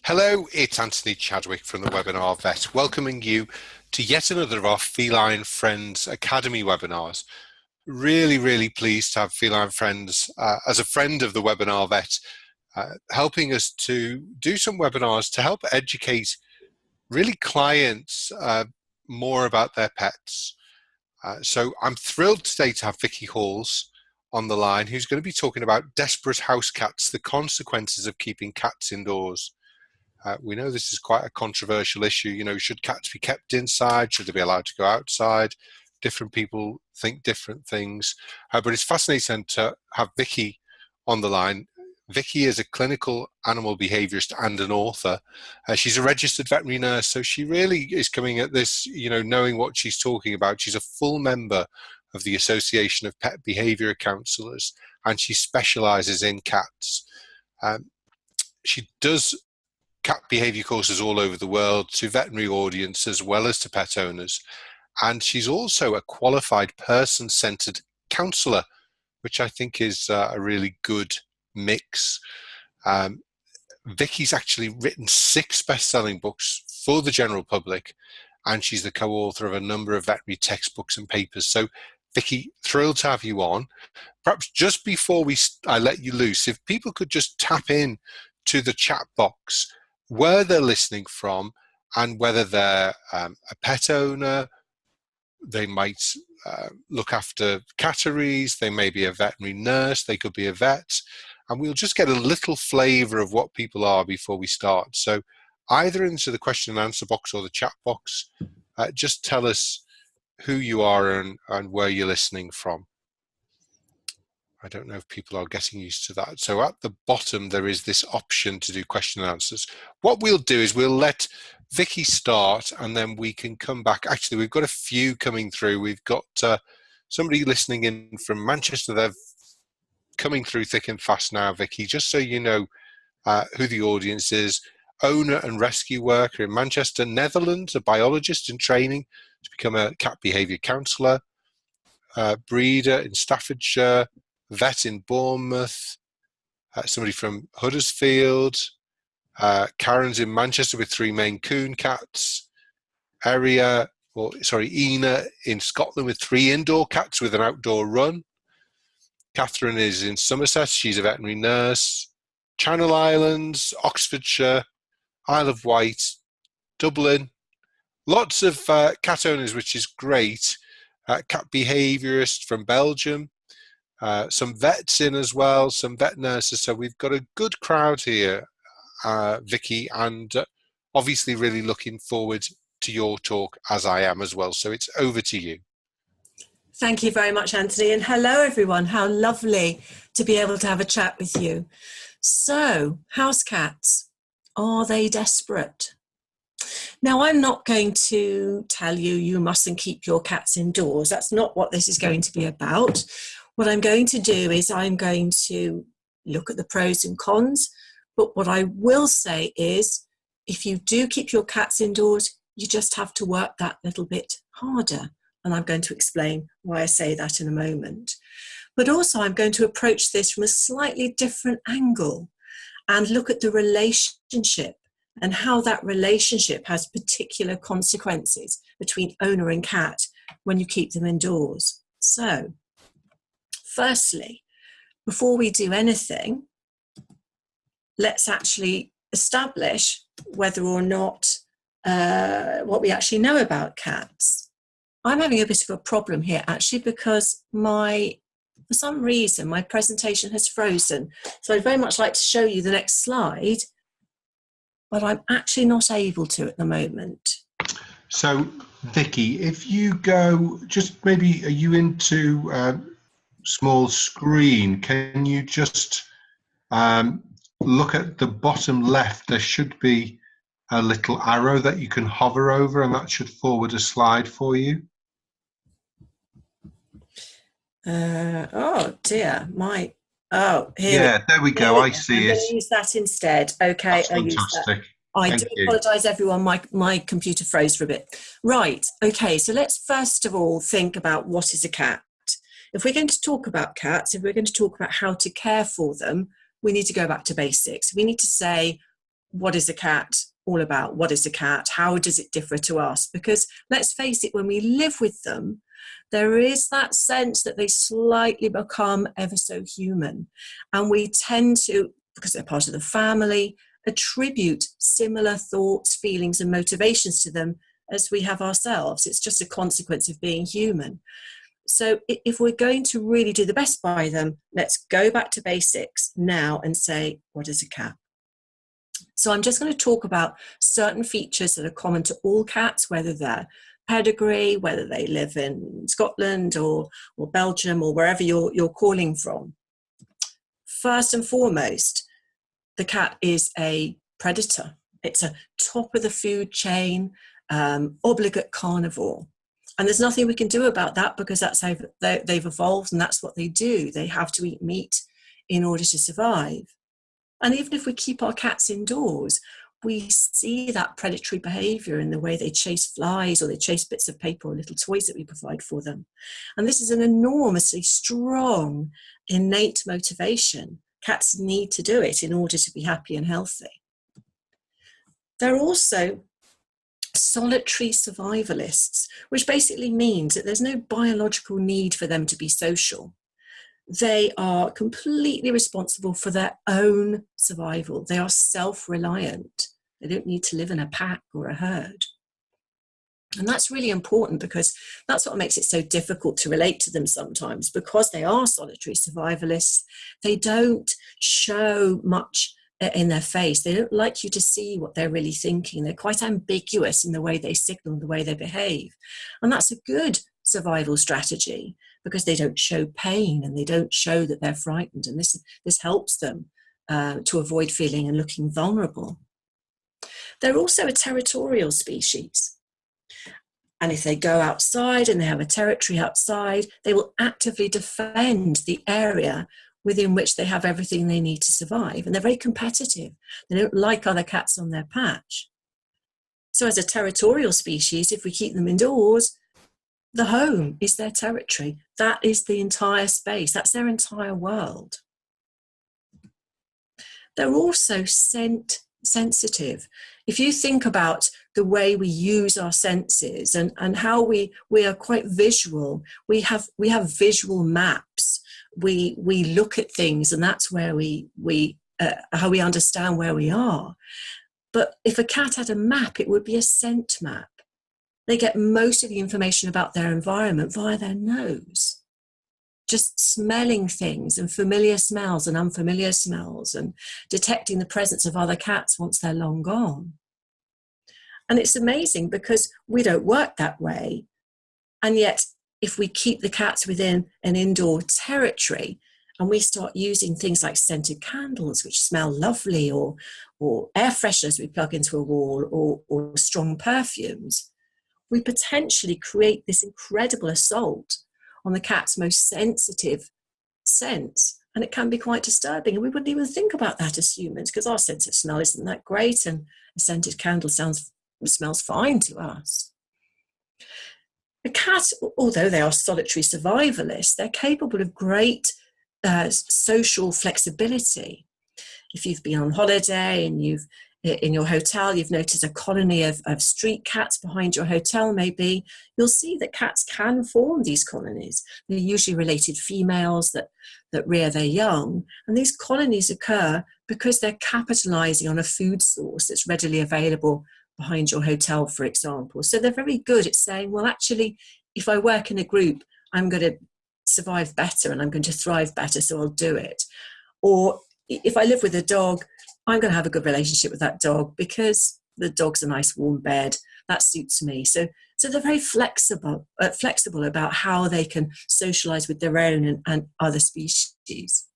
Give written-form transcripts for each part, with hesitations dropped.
Hello, it's Anthony Chadwick from the Webinar Vet, welcoming you to yet another of our Feline Friends Academy webinars. Really pleased to have Feline Friends as a friend of the Webinar Vet, helping us to do some webinars to help educate really clients more about their pets. So I'm thrilled today to have Vicky Halls on the line, who's going to be talking about desperate house cats, the consequences of keeping cats indoors. We know this is quite a controversial issue. You know, should cats be kept inside? Should they be allowed to go outside? Different people think different things. But it's fascinating to have Vicky on the line. Vicky is a clinical animal behaviourist and an author. She's a registered veterinary nurse, so she really is coming at this, you know, knowing what she's talking about. She's a full member of the Association of Pet Behaviour Counsellors, and she specialises in cats. She does cat behaviour courses all over the world to veterinary audience as well as to pet owners. And she's also a qualified person-centred counsellor, which I think is a really good mix. Vicky's actually written 6 best-selling books for the general public, and she's the co-author of a number of veterinary textbooks and papers. So Vicky, thrilled to have you on. Perhaps just before I let you loose, if people could just tap in to the chat box where they're listening from and whether they're a pet owner, they might look after catteries, they may be a veterinary nurse, they could be a vet, and we'll just get a little flavour of what people are before we start. So either into the question and answer box or the chat box, just tell us who you are and where you're listening from. I don't know if people are getting used to that. So at the bottom, there is this option to do question and answers. What we'll do is we'll let Vicky start and then we can come back. Actually, we've got a few coming through. We've got somebody listening in from Manchester. They're coming through thick and fast now, Vicky, just so you know who the audience is. Owner and rescue worker in Manchester, Netherlands, a biologist in training to become a cat behaviour counsellor, breeder in Staffordshire, vet in Bournemouth, somebody from Huddersfield, Karen's in Manchester with 3 Maine Coon cats, Ina in Scotland with 3 indoor cats with an outdoor run, Catherine is in Somerset, she's a veterinary nurse, Channel Islands, Oxfordshire, Isle of Wight, Dublin, lots of cat owners, which is great, cat behaviourist from Belgium, some vets in as well, some vet nurses. So we've got a good crowd here, Vicky, and obviously really looking forward to your talk, as I am as well. So it's over to you. Thank you very much, Anthony. And hello, everyone. How lovely to be able to have a chat with you. So, house cats, are they desperate? Now, I'm not going to tell you you mustn't keep your cats indoors. That's not what this is going to be about. What I'm going to do is I'm going to look at the pros and cons, but what I will say is if you do keep your cats indoors, you just have to work that little bit harder. And I'm going to explain why I say that in a moment. But also I'm going to approach this from a slightly different angle and look at the relationship and how that relationship has particular consequences between owner and cat when you keep them indoors. So, firstly, before we do anything, let's actually establish whether or not what we actually know about cats. I'm having a bit of a problem here actually because for some reason my presentation has frozen. So I'd very much like to show you the next slide, but I'm actually not able to at the moment. So Vicky, if you go, just maybe, are you into small screen? Can you just look at the bottom left? There should be a little arrow that you can hover over and that should forward a slide for you. Oh dear, here we go. I see it. I'm going to use that instead. Okay, that's fantastic. I do apologise, everyone. My computer froze for a bit. Right. Okay. So let's first of all think about what is a cat. If we're going to talk about cats, if we're going to talk about how to care for them, we need to go back to basics. We need to say, what is a cat all about? What is a cat? How does it differ to us? Because let's face it, when we live with them, there is that sense that they slightly become ever so human. And we tend to, because they're part of the family, attribute similar thoughts, feelings, and motivations to them as we have ourselves. It's just a consequence of being human. So if we're going to really do the best by them, let's go back to basics now and say, what is a cat? So I'm just going to talk about certain features that are common to all cats, whether they're pedigree, whether they live in Scotland or Belgium or wherever you're calling from. First and foremost, the cat is a predator. It's a top of the food chain, obligate carnivore. And there's nothing we can do about that, because that's how they've evolved, and that's what they do. They have to eat meat in order to survive. And even if we keep our cats indoors, we see that predatory behaviour in the way they chase flies, or they chase bits of paper or little toys that we provide for them. And this is an enormously strong, innate motivation. Cats need to do it in order to be happy and healthy. They're also solitary survivalists, which basically means that there's no biological need for them to be social. They are completely responsible for their own survival. They are self-reliant. They don't need to live in a pack or a herd. And that's really important, because that's what makes it so difficult to relate to them sometimes. Because they are solitary survivalists, they don't show much in their face. They don't like you to see what they're really thinking. They're quite ambiguous in the way they signal, the way they behave. And that's a good survival strategy, because they don't show pain and they don't show that they're frightened. And this helps them to avoid feeling and looking vulnerable. They're also a territorial species. And if they go outside and they have a territory outside, they will actively defend the area within which they have everything they need to survive. And they're very competitive. They don't like other cats on their patch. So as a territorial species, if we keep them indoors, the home is their territory. That is the entire space. That's their entire world. They're also scent sensitive. If you think about the way we use our senses and how we are quite visual, we have visual maps. We look at things, and that's where how we understand where we are. But if a cat had a map, it would be a scent map. They get most of the information about their environment via their nose. Just smelling things, and familiar smells and unfamiliar smells, and detecting the presence of other cats once they're long gone. And it's amazing, because we don't work that way. And yet, if we keep the cats within an indoor territory, and we start using things like scented candles, which smell lovely, or air fresheners we plug into a wall, or strong perfumes, we potentially create this incredible assault on the cat's most sensitive sense. And it can be quite disturbing. And we wouldn't even think about that as humans, because our sense of smell isn't that great, and a scented candle smells fine to us. A cat, although they are solitary survivalists, they're capable of great social flexibility. If you've been on holiday and in your hotel, you've noticed a colony of street cats behind your hotel, maybe, you'll see that cats can form these colonies. They're usually related females that rear their young. And these colonies occur because they're capitalizing on a food source that's readily available behind your hotel, for example. So they're very good at saying, well, actually, if I work in a group, I'm going to survive better and I'm going to thrive better, so I'll do it. Or if I live with a dog, I'm going to have a good relationship with that dog because the dog's a nice warm bed. That suits me. So they're very flexible about how they can socialize with their own and other species.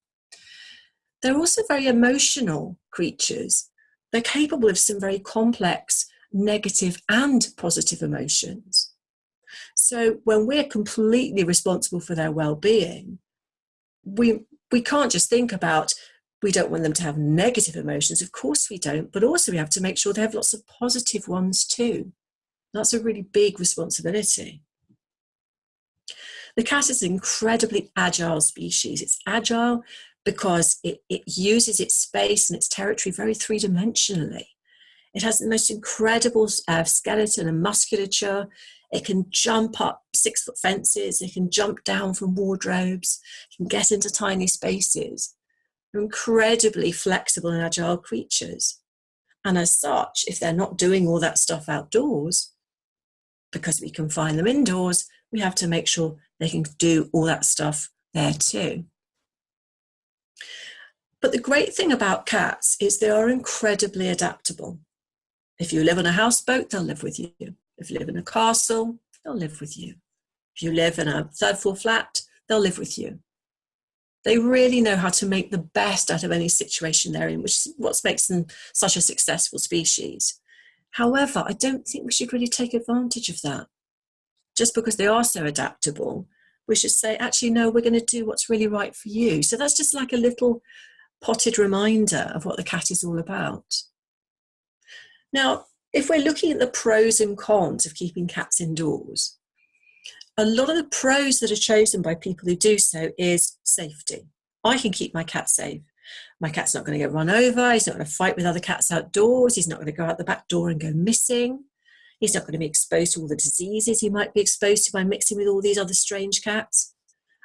They're also very emotional creatures. They're capable of some very complex negative and positive emotions. So when we're completely responsible for their well-being, we can't just think about, we don't want them to have negative emotions. Of course we don't, but also we have to make sure they have lots of positive ones too. That's a really big responsibility. The cat is an incredibly agile species. It's agile because it uses its space and its territory very three-dimensionally. It has the most incredible skeleton and musculature. It can jump up 6-foot fences. It can jump down from wardrobes. It can get into tiny spaces. They're incredibly flexible and agile creatures. And as such, if they're not doing all that stuff outdoors, because we can find them indoors, we have to make sure they can do all that stuff there too. But the great thing about cats is they are incredibly adaptable. If you live on a houseboat, they'll live with you. If you live in a castle, they'll live with you. If you live in a third-floor flat, they'll live with you. They really know how to make the best out of any situation they're in, which is what makes them such a successful species. However, I don't think we should really take advantage of that. Just because they are so adaptable, we should say, actually, no, we're going to do what's really right for you. So that's just like a little potted reminder of what the cat is all about. Now, if we're looking at the pros and cons of keeping cats indoors, a lot of the pros that are chosen by people who do so is safety. I can keep my cat safe. My cat's not going to get run over. He's not going to fight with other cats outdoors. He's not going to go out the back door and go missing. He's not going to be exposed to all the diseases he might be exposed to by mixing with all these other strange cats.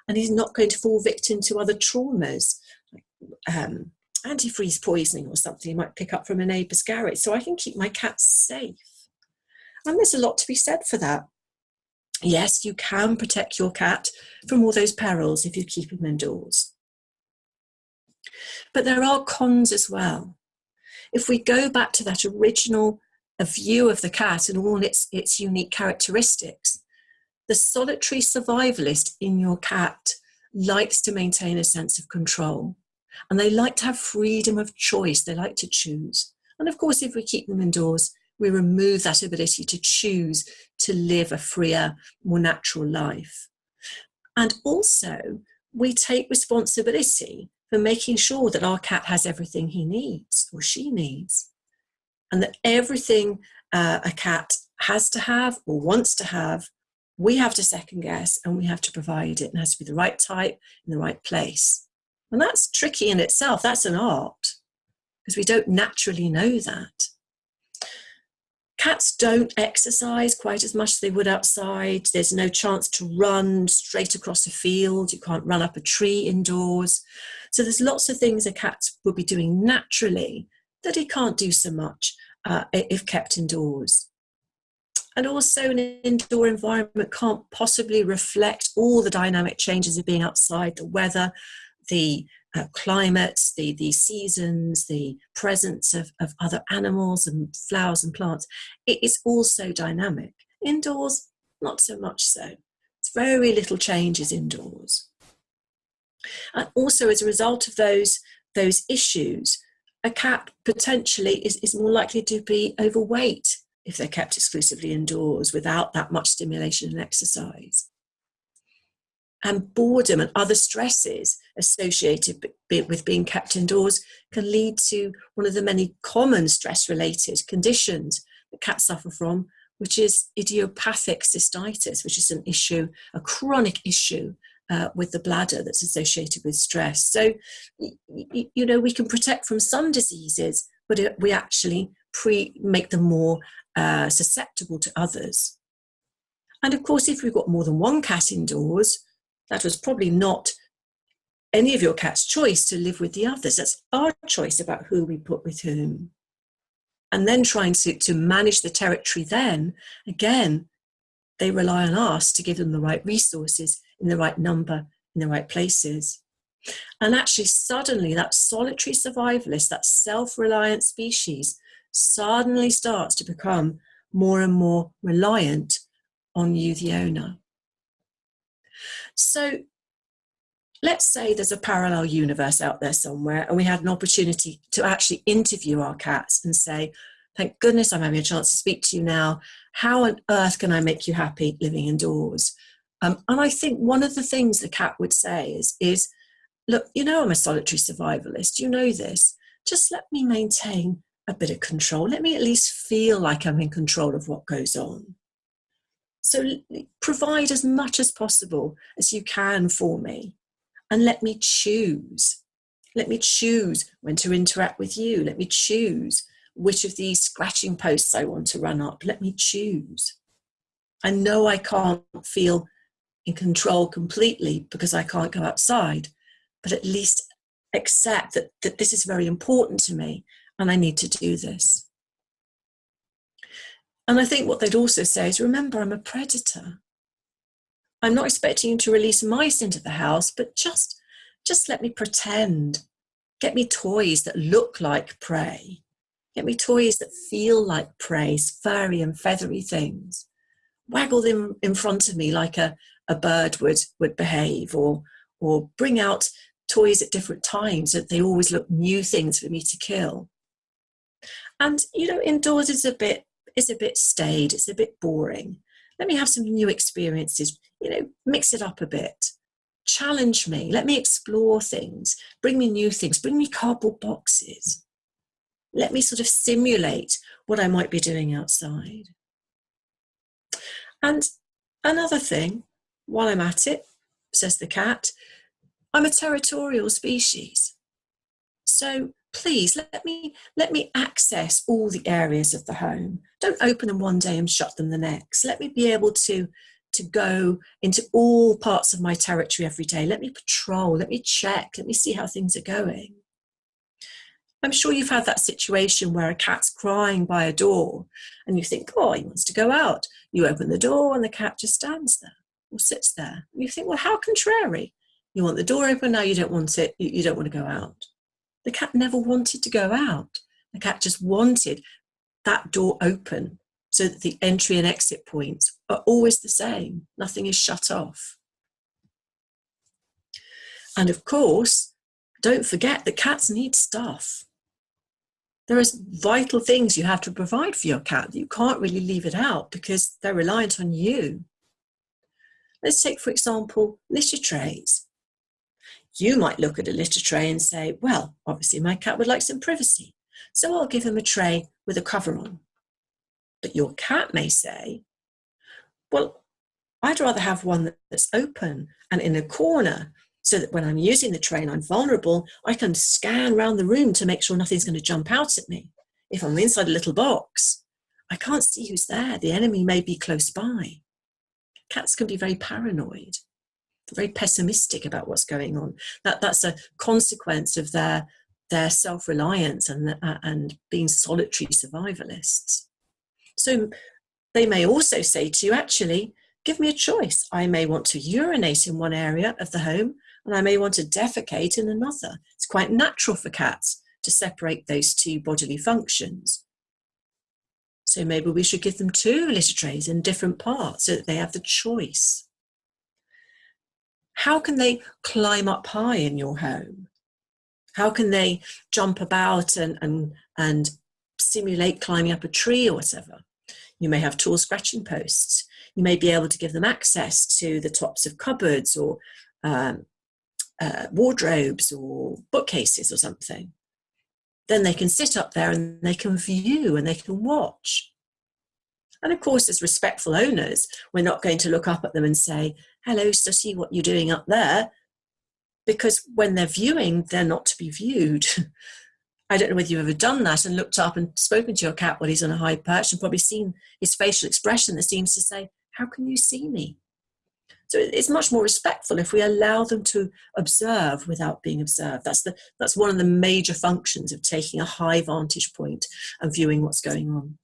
And he's not going to fall victim to other traumas, like antifreeze poisoning or something he might pick up from a neighbour's garage. So I can keep my cats safe. And there's a lot to be said for that. Yes, you can protect your cat from all those perils if you keep him indoors. But there are cons as well. If we go back to that original view of the cat and all its unique characteristics, the solitary survivalist in your cat likes to maintain a sense of control. And they like to have freedom of choice. They like to choose. And of course, if we keep them indoors, we remove that ability to choose to live a freer, more natural life. And also, we take responsibility for making sure that our cat has everything he needs or she needs. And that everything a cat has to have or wants to have, we have to second guess and we have to provide it. And it has to be the right type in the right place. And that's tricky in itself. That's an art because we don't naturally know that. Cats don't exercise quite as much as they would outside. There's no chance to run straight across a field. You can't run up a tree indoors. So there's lots of things a cat would be doing naturally that he can't do so much if kept indoors. And also an indoor environment can't possibly reflect all the dynamic changes of being outside, the weather, the climates, the seasons, the presence of other animals and flowers and plants. It is also dynamic. Indoors, not so much so. It's very little changes indoors. And also as a result of those issues, a cat potentially is more likely to be overweight if they're kept exclusively indoors without that much stimulation and exercise. And boredom and other stresses associated with being kept indoors can lead to one of the many common stress-related conditions that cats suffer from, which is idiopathic cystitis, which is an issue, a chronic issue with the bladder that's associated with stress. So, we can protect from some diseases, but we actually make them more susceptible to others. And of course, if we've got more than one cat indoors, that was probably not any of your cat's choice to live with the others. That's our choice about who we put with whom. And then trying to manage the territory then, again, they rely on us to give them the right resources in the right number, in the right places. And actually, suddenly, that solitary survivalist, that self-reliant species, suddenly starts to become more and more reliant on you, the owner. So let's say there's a parallel universe out there somewhere and we had an opportunity to actually interview our cats and say, thank goodness I'm having a chance to speak to you now. How on earth can I make you happy living indoors? And I think one of the things the cat would say is, look, I'm a solitary survivalist. You know this. Just let me maintain a bit of control. Let me at least feel like I'm in control of what goes on. So provide as much as possible as you can for me and let me choose Let me choose when to interact with you. Let me choose which of these scratching posts I want to run up. Let me choose. I know I can't feel in control completely because I can't go outside, but at least accept that this is very important to me and I need to do this. And I think what they'd also say is, remember, I'm a predator. I'm not expecting you to release mice into the house, but just let me pretend. Get me toys that look like prey. Get me toys that feel like prey, furry and feathery things. Waggle them in front of me like a bird would behave, or bring out toys at different times that they always look new things for me to kill. And, indoors is a bit staid, it's a bit boring. Let me have some new experiences, mix it up a bit. Challenge me, let me explore things, bring me new things, bring me cardboard boxes. Let me sort of simulate what I might be doing outside. And another thing, while I'm at it, says the cat, I'm a territorial species. So please let me access all the areas of the home. Don't open them one day and shut them the next. Let me be able to go into all parts of my territory every day. Let me patrol, let me check, let me see how things are going. I'm sure you've had that situation where a cat's crying by a door and you think, oh, he wants to go out. You open the door and the cat just stands there or sits there. And you think, well, how contrary. You want the door open, now you don't want it, you don't want to go out. The cat never wanted to go out. The cat just wanted that door open so that the entry and exit points are always the same. Nothing is shut off. And of course, don't forget that cats need stuff. There are vital things you have to provide for your cat. You can't really leave it out because they're reliant on you. Let's take, for example, litter trays. You might look at a litter tray and say, well, obviously my cat would like some privacy, so I'll give him a tray with a cover on. But your cat may say, well, I'd rather have one that's open and in a corner so that when I'm using the tray and I'm vulnerable, I can scan around the room to make sure nothing's going to jump out at me. If I'm inside a little box, I can't see who's there. The enemy may be close by. Cats can be very paranoid, very pessimistic about what's going on. That's a consequence of their self-reliance and being solitary survivalists. So they may also say to you, actually, give me a choice. I may want to urinate in one area of the home and I may want to defecate in another. It's quite natural for cats to separate those two bodily functions. So maybe we should give them 2 litter trays in different parts so that they have the choice. How can they climb up high in your home? How can they jump about and simulate climbing up a tree or whatever? You may have tall scratching posts. You may be able to give them access to the tops of cupboards or wardrobes or bookcases or something. Then they can sit up there and they can view and they can watch. And of course, as respectful owners, we're not going to look up at them and say, hello, so see what you're doing up there. Because when they're viewing, they're not to be viewed. I don't know whether you've ever done that and looked up and spoken to your cat while he's on a high perch and probably seen his facial expression that seems to say, how can you see me? So it's much more respectful if we allow them to observe without being observed. That's one of the major functions of taking a high vantage point and viewing what's going on.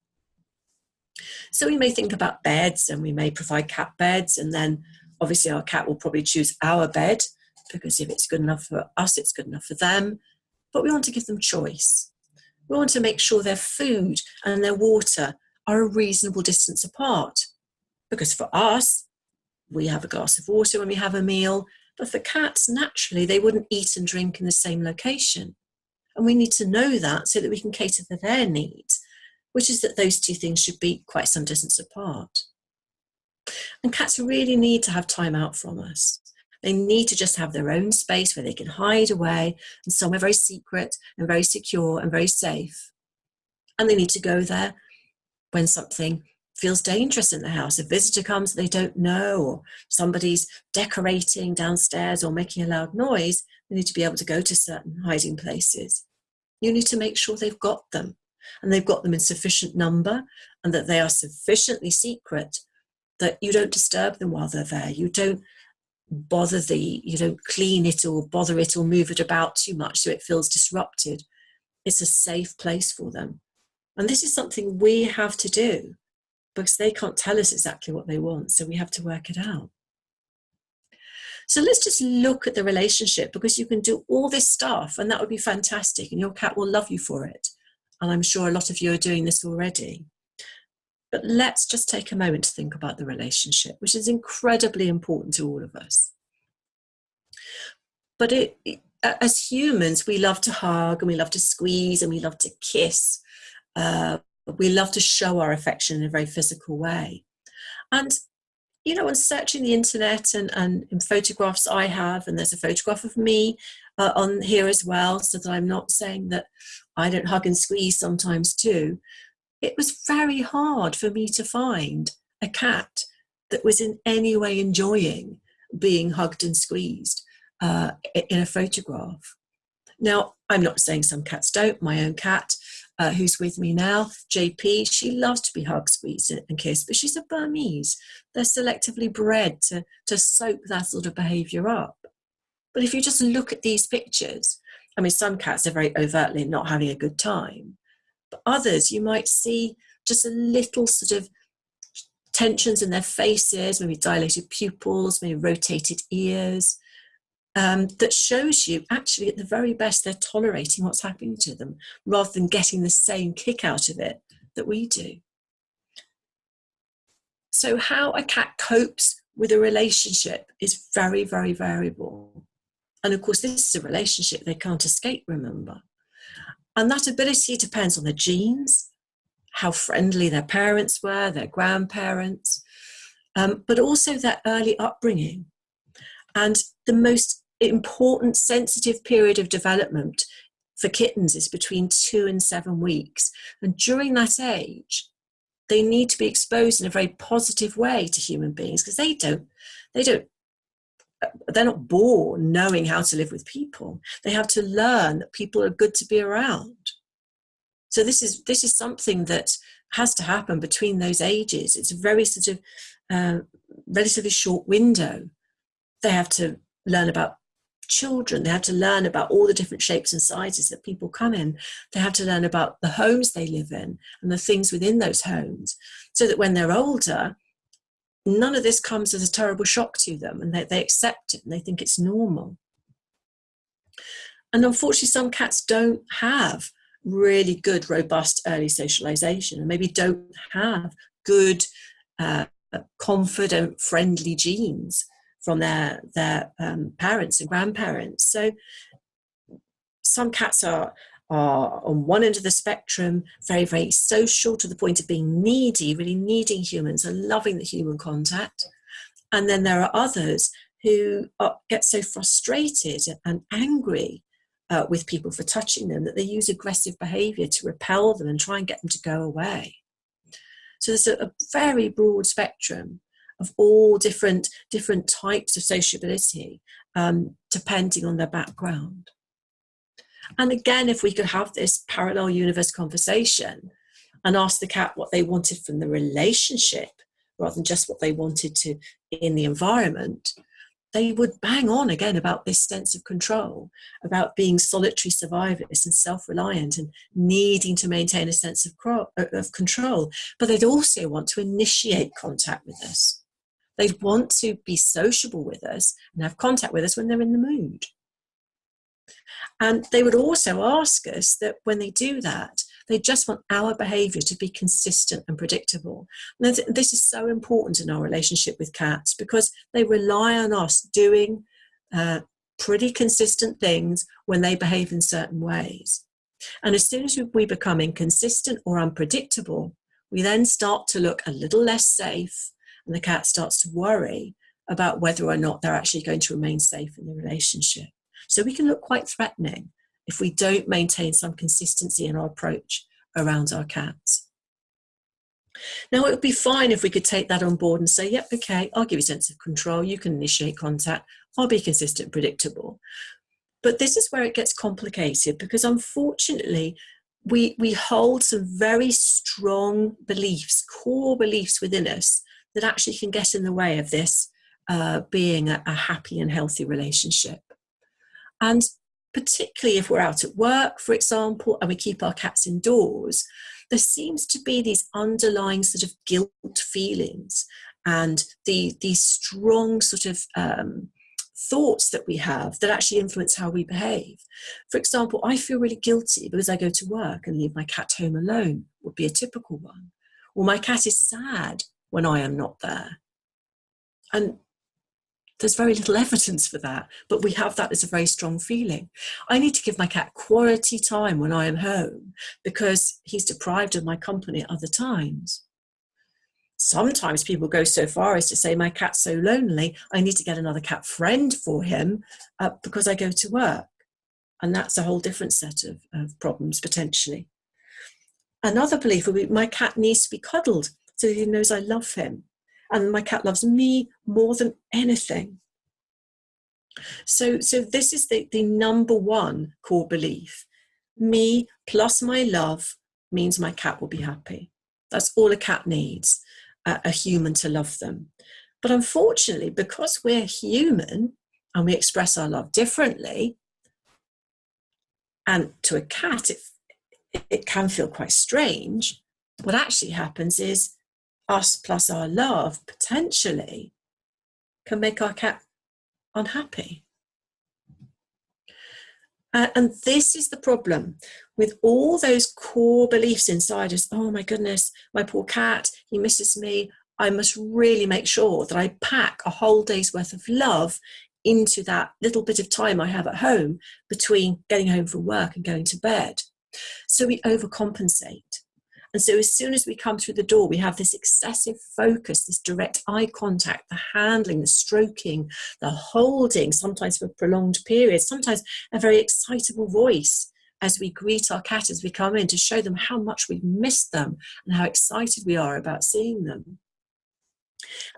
So we may think about beds and we may provide cat beds, and then obviously our cat will probably choose our bed because if it's good enough for us, it's good enough for them. But we want to give them choice. We want to make sure their food and their water are a reasonable distance apart. Because for us, we have a glass of water when we have a meal, but for cats, naturally, they wouldn't eat and drink in the same location. And we need to know that so that we can cater for their needs, which is that those two things should be quite some distance apart. And cats really need to have time out from us. They need to just have their own space where they can hide away and somewhere very secret and very secure and very safe. And they need to go there when something feels dangerous in the house. A visitor comes they don't know, or somebody's decorating downstairs or making a loud noise, They need to be able to go to certain hiding places. You need to make sure they've got them, and they've got them in sufficient number, and that they are sufficiently secret that you don't disturb them while they're there. You don't you don't clean it or bother it or move it about too much so it feels disrupted. It's a safe place for them. And this is something we have to do because they can't tell us exactly what they want, so we have to work it out. So let's just look at the relationship, because you can do all this stuff and that would be fantastic and your cat will love you for it. And I'm sure a lot of you are doing this already. But let's just take a moment to think about the relationship, which is incredibly important to all of us. But as humans, we love to hug and we love to squeeze and we love to kiss. We love to show our affection in a very physical way. And, you know, when searching the internet and in photographs I have, and there's a photograph of me on here as well, so that I'm not saying that I don't hug and squeeze sometimes too. It was very hard for me to find a cat that was in any way enjoying being hugged and squeezed in a photograph. Now, I'm not saying some cats don't. My own cat, who's with me now, JP, she loves to be hugged, squeezed and kissed, but she's a Burmese. They're selectively bred to soak that sort of behaviour up. But if you just look at these pictures, I mean, some cats are very overtly not having a good time. But others, you might see just a little sort of tensions in their faces, maybe dilated pupils, maybe rotated ears, that shows you actually at the very best they're tolerating what's happening to them rather than getting the same kick out of it that we do. So how a cat copes with a relationship is very, very variable. And of course, this is a relationship they can't escape, remember. And that ability depends on the genes, how friendly their parents were, their grandparents, but also their early upbringing. And the most important sensitive period of development for kittens is between 2 and 7 weeks. And during that age, they need to be exposed in a very positive way to human beings, because they're not born knowing how to live with people. They have to learn that people are good to be around. So this is something that has to happen between those ages. It's a very sort of relatively short window. They have to learn about children. They have to learn about all the different shapes and sizes that people come in. They have to learn about the homes they live in and the things within those homes, so that when they're older, none of this comes as a terrible shock to them, and they accept it and they think it's normal. And unfortunately, some cats don't have really good, robust early socialization, and maybe don't have good, confident, friendly genes from their parents and grandparents. So some cats are on one end of the spectrum, very, very social to the point of being needy, really needing humans and loving the human contact. And then there are others who get so frustrated and angry with people for touching them that they use aggressive behaviour to repel them and try and get them to go away. So there's a very broad spectrum of all different types of sociability, depending on their background. And again, if we could have this parallel universe conversation and ask the cat what they wanted from the relationship rather than just what they wanted to in the environment, they would bang on again about this sense of control, about being solitary survivors and self-reliant and needing to maintain a sense of control. But they'd also want to initiate contact with us. They'd want to be sociable with us and have contact with us when they're in the mood. And they would also ask us that when they do that, they just want our behaviour to be consistent and predictable. And this is so important in our relationship with cats, because they rely on us doing pretty consistent things when they behave in certain ways. And as soon as we become inconsistent or unpredictable, we then start to look a little less safe, and the cat starts to worry about whether or not they're actually going to remain safe in the relationship. So we can look quite threatening if we don't maintain some consistency in our approach around our cats. Now, it would be fine if we could take that on board and say, yep, okay, I'll give you a sense of control. You can initiate contact. I'll be consistent and predictable. But this is where it gets complicated, because unfortunately, we hold some very strong beliefs, core beliefs within us that actually can get in the way of this being a happy and healthy relationship. And particularly if we're out at work, for example, and we keep our cats indoors, there seems to be these underlying sort of guilt feelings and these strong sort of thoughts that we have that actually influence how we behave. For example, I feel really guilty because I go to work and leave my cat home alone, would be a typical one. Or my cat is sad when I am not there. And there's very little evidence for that, but we have that as a very strong feeling. I need to give my cat quality time when I am home because he's deprived of my company at other times. Sometimes people go so far as to say, my cat's so lonely, I need to get another cat friend for him because I go to work. And that's a whole different set of problems, potentially. Another belief would be, my cat needs to be cuddled so that he knows I love him. And my cat loves me more than anything. So this is the number one core belief. Me plus my love means my cat will be happy. That's all a cat needs, a human to love them. But unfortunately, because we're human and we express our love differently, and to a cat it can feel quite strange, what actually happens is us plus our love potentially can make our cat unhappy. And this is the problem with all those core beliefs inside us. Oh my goodness, my poor cat, he misses me. I must really make sure that I pack a whole day's worth of love into that little bit of time I have at home between getting home from work and going to bed. So we overcompensate. And so as soon as we come through the door, we have this excessive focus, this direct eye contact, the handling, the stroking, the holding, sometimes for prolonged periods, sometimes a very excitable voice as we greet our cat as we come in to show them how much we've missed them and how excited we are about seeing them.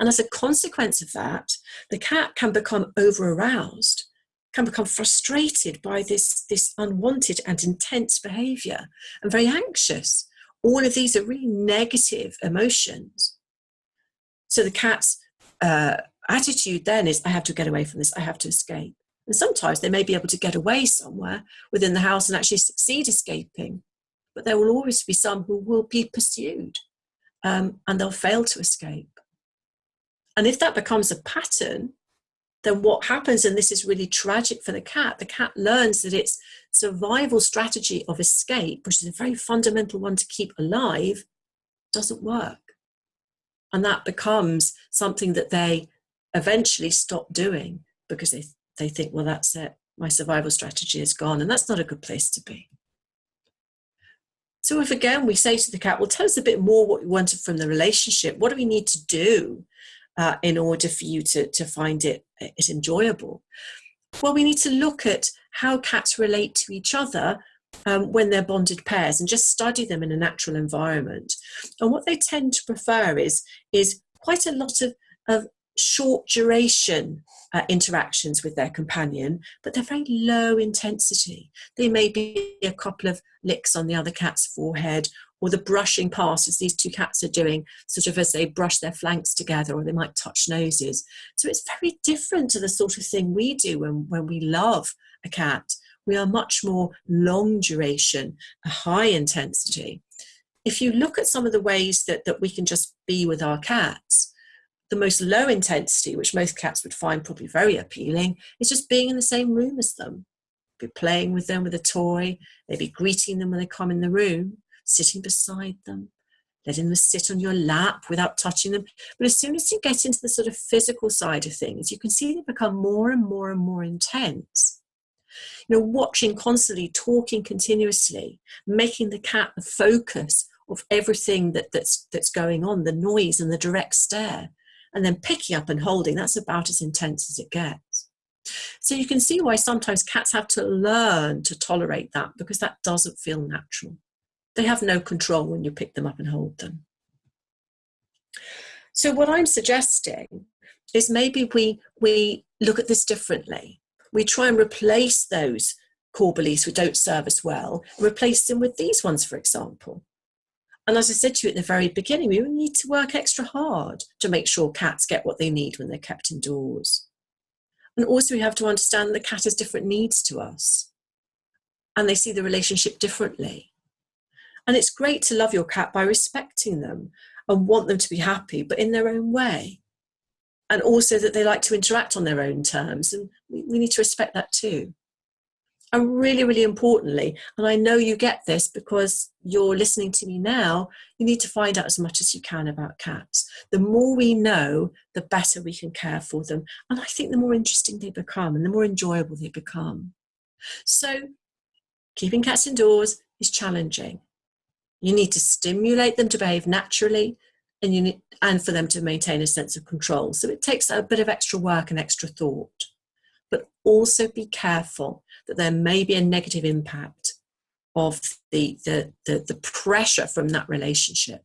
And as a consequence of that, the cat can become over-aroused, can become frustrated by this unwanted and intense behaviour and very anxious. All of these are really negative emotions. So the cat's attitude then is, I have to get away from this, I have to escape. And sometimes they may be able to get away somewhere within the house and actually succeed escaping. But there will always be some who will be pursued and they'll fail to escape. And if that becomes a pattern, then what happens, and this is really tragic for the cat learns that its survival strategy of escape, which is a very fundamental one to keep alive, doesn't work. And that becomes something that they eventually stop doing because they think, well, that's it. My survival strategy is gone. And that's not a good place to be. So if, again, we say to the cat, well, tell us a bit more what you wanted from the relationship. What do we need to do in order for you to find it enjoyable? Well, we need to look at how cats relate to each other when they're bonded pairs and just study them in a natural environment. And what they tend to prefer is quite a lot of short duration interactions with their companion, but they're very low intensity. They may be a couple of licks on the other cat's forehead, or the brushing past as these two cats are doing, sort of as they brush their flanks together, or they might touch noses. So it's very different to the sort of thing we do when we love a cat. We are much more long duration, a high intensity. If you look at some of the ways that we can just be with our cats, the most low intensity, which most cats would find probably very appealing, is just being in the same room as them. Be playing with them with a toy, maybe greeting them when they come in the room, sitting beside them, letting them sit on your lap without touching them. But as soon as you get into the sort of physical side of things, you can see they become more and more and more intense. You know, watching constantly, talking continuously, making the cat the focus of everything that's going on, the noise and the direct stare, and then picking up and holding, that's about as intense as it gets. So you can see why sometimes cats have to learn to tolerate that, because that doesn't feel natural. They have no control when you pick them up and hold them. So what I'm suggesting is maybe we look at this differently. we try and replace those core beliefs which don't serve us well, and replace them with these ones, for example. And as I said to you at the very beginning, we need to work extra hard to make sure cats get what they need when they're kept indoors. And also we have to understand the cat has different needs to us, and they see the relationship differently. And it's great to love your cat by respecting them and want them to be happy, but in their own way. And also that they like to interact on their own terms. And we need to respect that too. And really, really importantly, and I know you get this because you're listening to me now, you need to find out as much as you can about cats. The more we know, the better we can care for them. And I think the more interesting they become and the more enjoyable they become. So keeping cats indoors is challenging. You need to stimulate them to behave naturally, and for them to maintain a sense of control. So it takes a bit of extra work and extra thought. But also be careful that there may be a negative impact of the pressure from that relationship,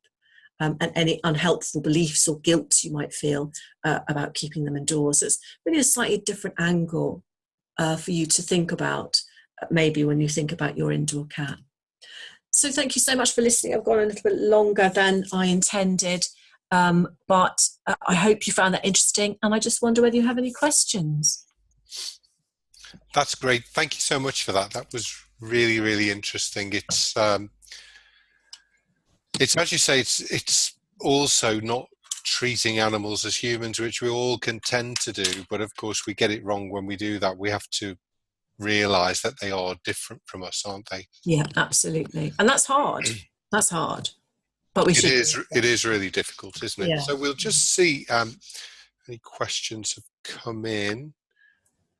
and any unhelpful beliefs or guilt you might feel about keeping them indoors. It's really a slightly different angle for you to think about, maybe when you think about your indoor cat. So thank you so much for listening. I've gone a little bit longer than I intended, but I hope you found that interesting. And I just wonder whether you have any questions. That's great. Thank you so much for that. That was really, really interesting. It's as you say, it's also not treating animals as humans, which we all can tend to do. But of course, we get it wrong when we do that. We have to realize that they are different from us, aren't they? Yeah, absolutely. And that's hard. That's hard. But it is really difficult, isn't it? Yeah. So we'll just see any questions have come in.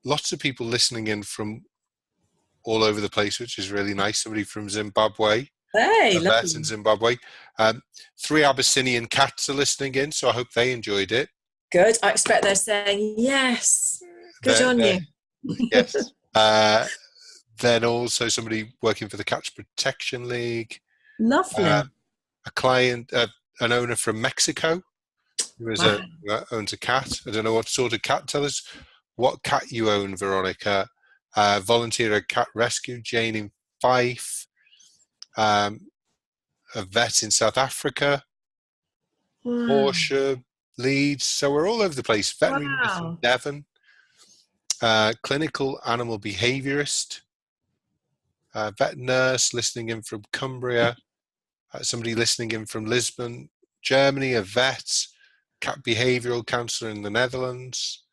Lots of people listening in from all over the place, which is really nice. Somebody from Zimbabwe. Hey, that's in Zimbabwe. 3 Abyssinian cats are listening in, so I hope they enjoyed it. Good. I expect they're saying yes. Good on you. Yes. Then also somebody working for the Cats Protection League. Lovely. A client, an owner from Mexico, who owns a cat. I don't know what sort of cat. Tell us what cat you own, Veronica. Volunteer at Cat Rescue, Jane in Fife. A vet in South Africa. Horsham, Leeds. So we're all over the place. Veterinary nurse in Devon. Clinical animal behaviourist. Vet nurse listening in from Cumbria. Somebody listening in from Lisbon, Germany, a vet. Cat behavioural counsellor in the Netherlands.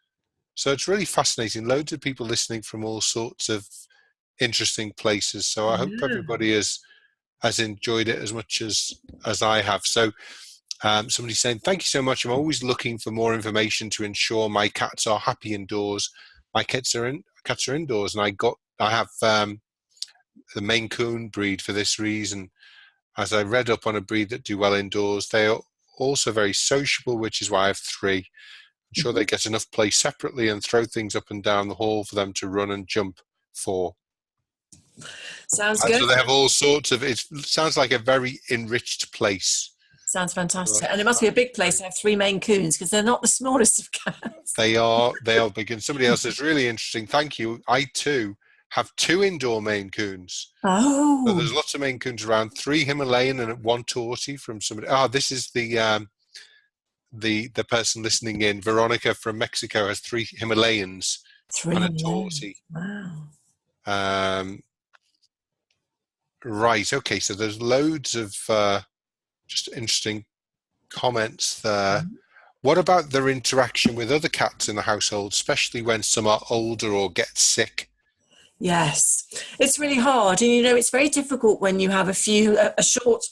So it's really fascinating. Loads of people listening from all sorts of interesting places. So I hope everybody has enjoyed it as much as I have. So somebody's saying, thank you so much. I'm always looking for more information to ensure my cats are happy indoors. My cats are indoors, and I have the Maine Coon breed for this reason. As I read up on a breed that do well indoors, they are also very sociable, which is why I have 3. I'm sure they get enough play separately and throw things up and down the hall for them to run and jump for. Sounds good. So they have all sorts of, it sounds like a very enriched place. Sounds fantastic. And it must be a big place to have 3 Maine Coons, because they're not the smallest of cats. They are big. And somebody else is really interesting. Thank you. I too have 2 indoor Maine Coons. Oh. So there's lots of Maine Coons around, 3 Himalayan and 1 Tortie from somebody. This is the person listening in. Veronica from Mexico has 3 Himalayans and a Tortie. Wow. Right. Okay. So there's loads of just interesting comments there. What about their interaction with other cats in the household, especially when some are older or get sick? Yes, it's really hard. And, it's very difficult when you have a short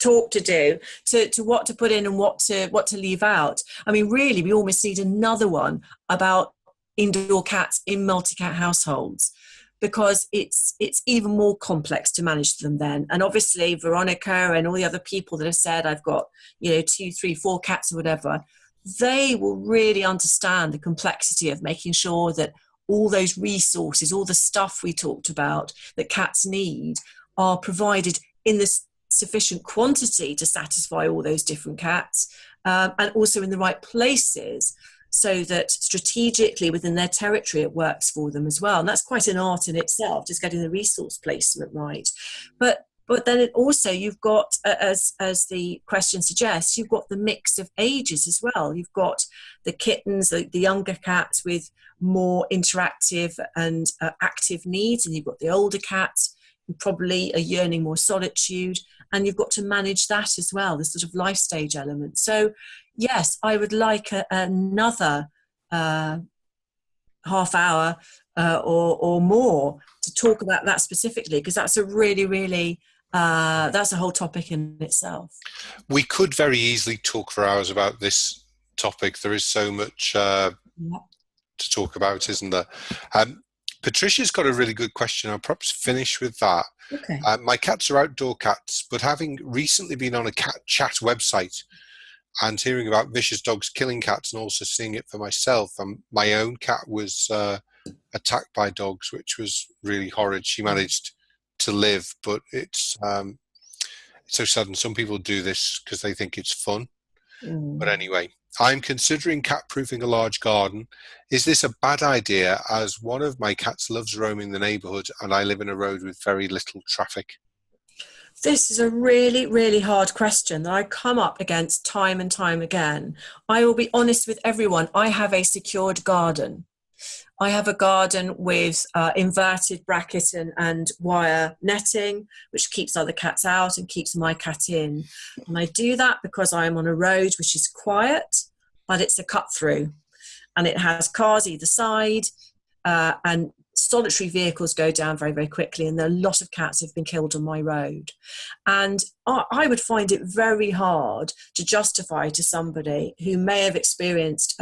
talk to do to what to put in and what to leave out. I mean, really, we almost need another one about indoor cats in multi-cat households, because it's even more complex to manage them then. And obviously Veronica and all the other people that have said, I've got, 2, 3, 4 cats or whatever, they will really understand the complexity of making sure that all those resources, all the stuff we talked about that cats need, are provided in the sufficient quantity to satisfy all those different cats, and also in the right places. so that strategically within their territory it works for them as well. And that's quite an art in itself, just getting the resource placement right. But then it also, you've got, as the question suggests, you've got the mix of ages as well. You've got the kittens, the younger cats with more interactive and active needs, and you've got the older cats who probably are yearning more solitude, and you've got to manage that as well, the sort of life stage element. So yes, I would like another half hour or more to talk about that specifically, because that's a really that's a whole topic in itself. We could very easily talk for hours about this topic. There is so much to talk about, isn't there? Patricia's got a really good question. I'll perhaps finish with that. Okay. My cats are outdoor cats, but having recently been on a cat chat website and hearing about vicious dogs killing cats and also seeing it for myself, my own cat was attacked by dogs, which was really horrid. She managed to live, but it's so sad, and some people do this because they think it's fun. But anyway, I'm considering cat proofing a large garden. Is this a bad idea, as one of my cats loves roaming the neighbourhood and I live in a road with very little traffic? This is a really hard question that I come up against time and time again. I will be honest with everyone. I have a secured garden. I have a garden with inverted bracket and wire netting, which keeps other cats out and keeps my cat in. And I do that because I'm on a road which is quiet, but it's a cut through. And it has cars either side, and solitary vehicles go down very quickly. And there are a lot of cats have been killed on my road. And I would find it very hard to justify to somebody who may have experienced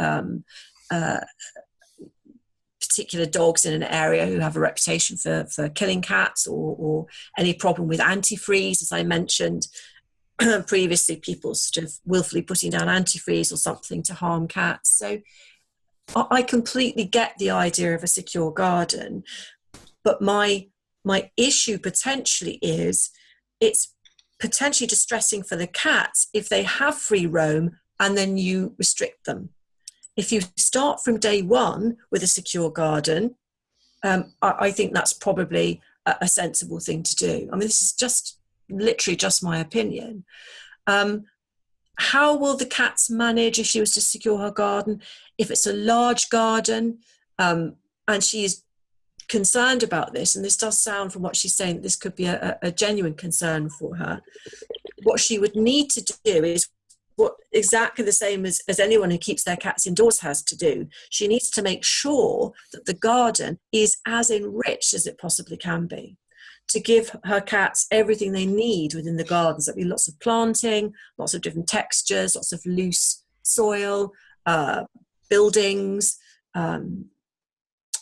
particular dogs in an area who have a reputation for killing cats, or any problem with antifreeze, as I mentioned previously, people sort of willfully putting down antifreeze or something to harm cats. So I completely get the idea of a secure garden, but my issue potentially is it's potentially distressing for the cats if they have free roam and then you restrict them. If you start from day one with a secure garden, I think that's probably a sensible thing to do. I mean, this is just literally just my opinion. How will the cats manage if she was to secure her garden? If it's a large garden, and she is concerned about this, and this does sound from what she's saying that this could be a genuine concern for her, what she would need to do is what exactly the same as anyone who keeps their cats indoors has to do. She needs to make sure that the garden is as enriched as it possibly can be, to give her cats everything they need within the gardens. There'll be lots of planting, lots of different textures, lots of loose soil, buildings,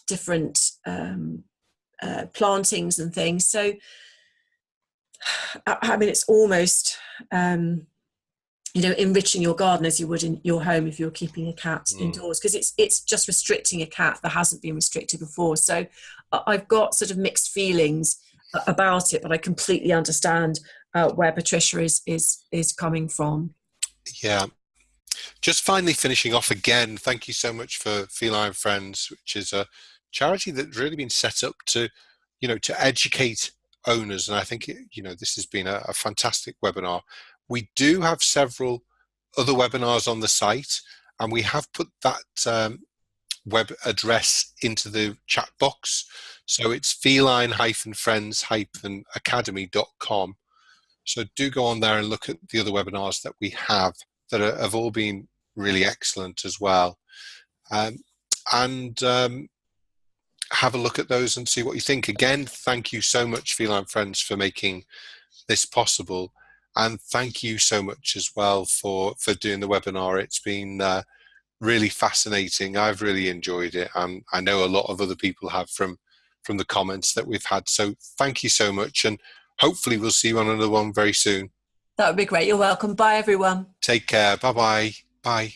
different plantings and things. So, I mean, it's almost, enriching your garden as you would in your home if you're keeping a cat indoors, because it's just restricting a cat that hasn't been restricted before. So I've got sort of mixed feelings about it, but I completely understand where Patricia is coming from. Yeah. Just finally finishing off again, thank you so much for Feline Friends, which is a charity that's really been set up to educate owners. And I think, this has been a fantastic webinar. We do have several other webinars on the site, and we have put that web address into the chat box. So it's feline-friends-academy.com. So do go on there and look at the other webinars that we have that have all been really excellent as well. And have a look at those and see what you think. Again, thank you so much, Feline Friends, for making this possible. And thank you so much as well for doing the webinar. It's been really fascinating. I've really enjoyed it. And I know a lot of other people have from the comments that we've had. So thank you so much. And hopefully we'll see you on another one very soon. That would be great. You're welcome. Bye, everyone. Take care. Bye-bye. Bye.